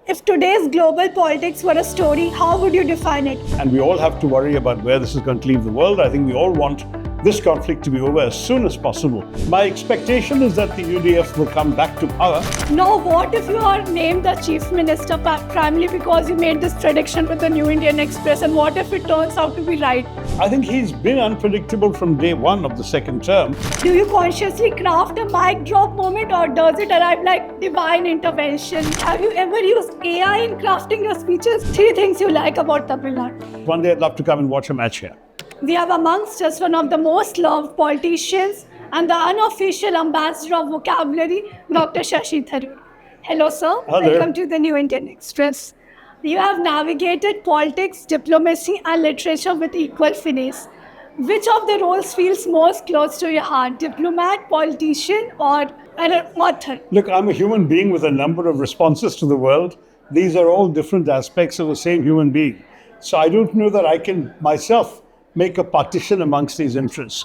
If today's global politics were a story, how would you define it? And we all have to worry about where this is going to leave the world. I think we all want this conflict to be over as soon as possible. My expectation is that the UDF will come back to power. Now, what if you are named the Chief Minister primarily because you made this prediction with the New Indian Express, and what if it turns out to be right? I think he's been unpredictable from day one of the second term. Do you consciously craft a mic drop moment, or does it arrive like divine intervention? Have you ever used AI in crafting your speeches? 3 things you like about Tamil Nadu. One day I'd love to come and watch a match here. We have amongst us one of the most loved politicians and the unofficial ambassador of vocabulary, Dr. Shashi Tharoor. Hello, sir. Hello. Welcome to the New Indian Express. You have navigated politics, diplomacy, and literature with equal finesse. Which of the roles feels most close to your heart? Diplomat, politician, or an author? Look, I'm a human being with a number of responses to the world. These are all different aspects of the same human being. So I don't know that I can myself make a partition amongst these interests.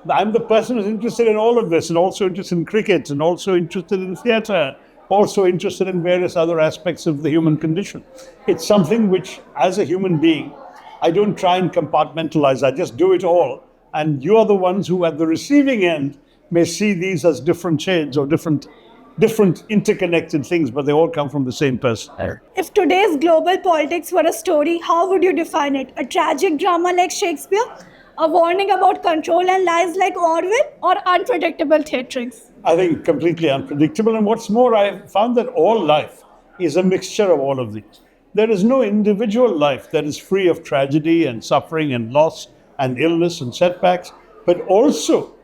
I'm the person who's interested in all of this, and also interested in cricket, and also interested in theatre, also interested in various other aspects of the human condition. It's something which, as a human being, I don't try and compartmentalize. I just do it all. And you are the ones who, at the receiving end, may see these as different shades or different interconnected things, but they all come from the same person. If today's global politics were a story, how would you define it? A tragic drama like Shakespeare? A warning about control and lies like Orwell? Or unpredictable theatrics? I think completely unpredictable. And what's more, I found that all life is a mixture of all of these. There is no individual life that is free of tragedy and suffering and loss and illness and setbacks, but also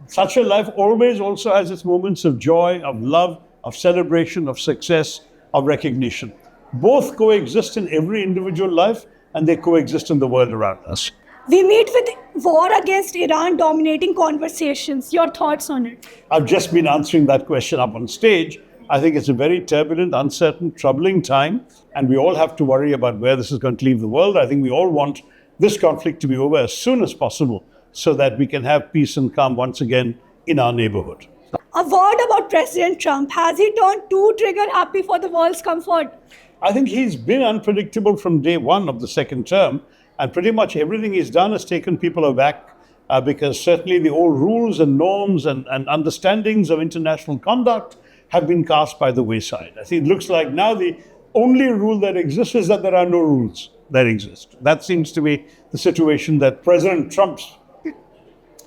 such a life always also has its moments of joy, of love, of celebration, of success, of recognition. Both coexist in every individual life, and they coexist in the world around us. We meet with war against Iran dominating conversations. Your thoughts on it? I've just been answering that question up on stage. I think it's a very turbulent, uncertain, troubling time, and we all have to worry about where this is going to leave the world. I think we all want this conflict to be over as soon as possible, so that we can have peace and calm once again in our neighborhood. A word about President Trump. Has he turned too trigger happy for the world's comfort? I think he's been unpredictable from day one of the second term, and pretty much everything he's done has taken people aback because certainly the old rules and norms and understandings of international conduct have been cast by the wayside. I think it looks like now the only rule that exists is that there are no rules that exist. That seems to be the situation that President Trump's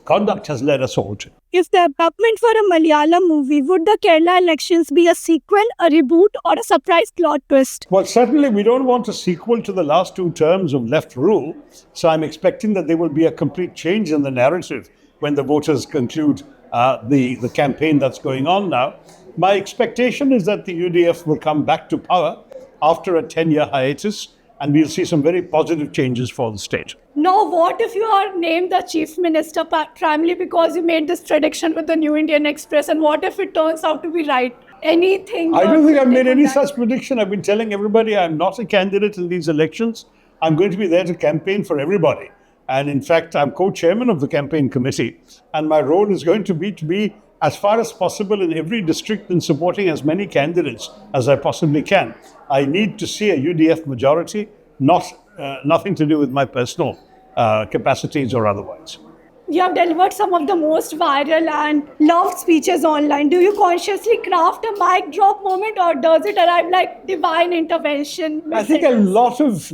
conduct has led us all to. If the abutment for a Malayalam movie, would the Kerala elections be a sequel, a reboot, or a surprise plot twist? Well, certainly we don't want a sequel to the last 2 terms of left rule. So I'm expecting that there will be a complete change in the narrative when the voters conclude the campaign that's going on now. My expectation is that the UDF will come back to power after a 10-year hiatus, and we'll see some very positive changes for the state. Now, what if you are named the Chief Minister primarily because you made this prediction with the New Indian Express, and what if it turns out to be right? Anything? I don't think I've made any such prediction. I've been telling everybody I'm not a candidate in these elections. I'm going to be there to campaign for everybody. And in fact, I'm co-chairman of the campaign committee, and my role is going to be as far as possible in every district in supporting as many candidates as I possibly can. I need to see a UDF majority, nothing to do with my personal capacities or otherwise. You have delivered some of the most viral and loved speeches online. Do you consciously craft a mic drop moment, or does it arrive like divine intervention? I think a lot of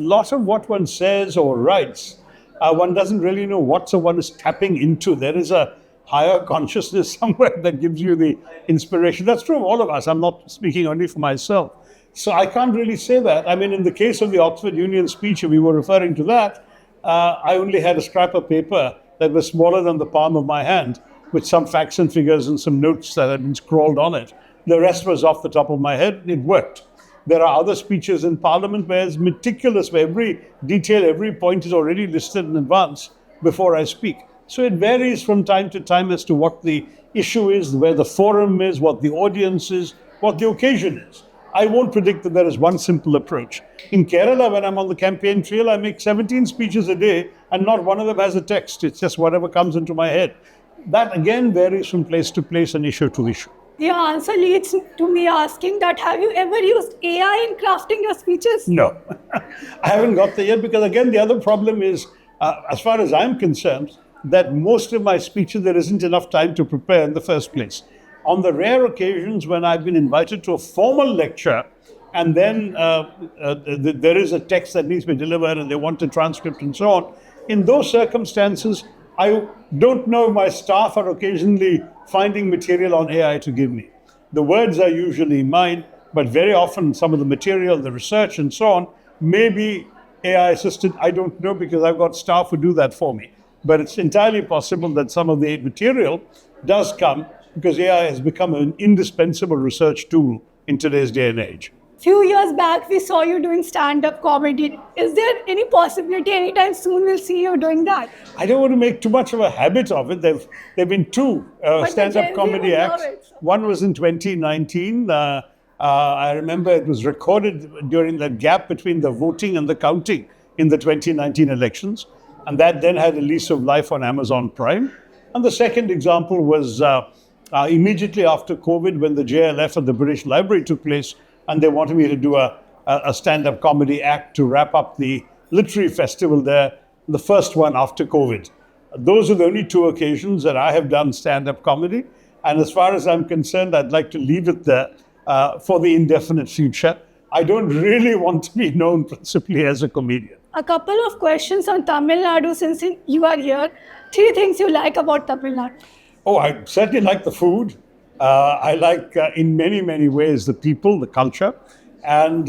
what one says or writes, one doesn't really know what someone is tapping into. There is a higher consciousness somewhere that gives you the inspiration. That's true of all of us. I'm not speaking only for myself. So I can't really say that. I mean, in the case of the Oxford Union speech, if we were referring to that, I only had a scrap of paper that was smaller than the palm of my hand with some facts and figures and some notes that had been scrawled on it. The rest was off the top of my head. It worked. There are other speeches in Parliament where it's meticulous, where every detail, every point is already listed in advance before I speak. So it varies from time to time as to what the issue is, where the forum is, what the audience is, what the occasion is. I won't predict that there is one simple approach. In Kerala, when I'm on the campaign trail, I make 17 speeches a day, and not one of them has a text. It's just whatever comes into my head. That again varies from place to place and issue to issue. Your answer leads to me asking that have you ever used AI in crafting your speeches? No, I haven't got there yet because, again, the other problem is, as far as I'm concerned, that most of my speeches there isn't enough time to prepare in the first place. On the rare occasions when I've been invited to a formal lecture and then there is a text that needs to be delivered and they want a transcript and so on, in those circumstances, I don't know if my staff are occasionally finding material on AI to give me. The words are usually mine, but very often some of the material, the research and so on, may be AI assisted. I don't know because I've got staff who do that for me. But it's entirely possible that some of the material does come because AI has become an indispensable research tool in today's day and age. Few years back, we saw you doing stand-up comedy. Is there any possibility anytime soon we'll see you doing that? I don't want to make too much of a habit of it. There've been two stand-up comedy acts. One was in 2019. I remember it was recorded during that gap between the voting and the counting in the 2019 elections. And that then had a lease of life on Amazon Prime. And the second example was immediately after COVID, when the JLF at the British Library took place, and they wanted me to do a stand-up comedy act to wrap up the literary festival there, the first one after COVID. Those are the only two occasions that I have done stand-up comedy. And as far as I'm concerned, I'd like to leave it there for the indefinite future. I don't really want to be known principally as a comedian. A couple of questions on Tamil Nadu since you are here. 3 things you like about Tamil Nadu. Oh, I certainly like the food. I like, in many, many ways, the people, the culture. And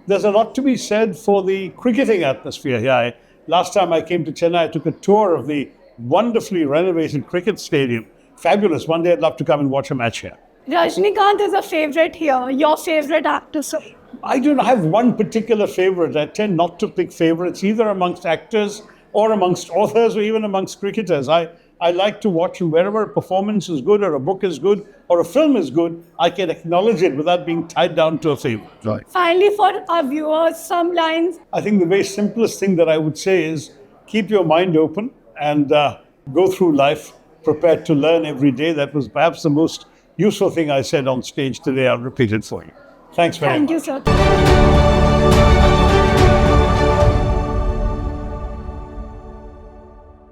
there's a lot to be said for the cricketing atmosphere here. Last time I came to Chennai, I took a tour of the wonderfully renovated cricket stadium. Fabulous. One day I'd love to come and watch a match here. Rajnikant is a favorite here. Your favorite actor, sir? I don't have one particular favorite. I tend not to pick favorites either amongst actors or amongst authors or even amongst cricketers. I like to watch, and wherever a performance is good or a book is good or a film is good, I can acknowledge it without being tied down to a favorite. Right. Finally, for our viewers, some lines. I think the very simplest thing that I would say is keep your mind open and go through life prepared to learn every day. That was perhaps the most useful thing I said on stage today. I'll repeat it for you. Thanks very much. Thank you, sir.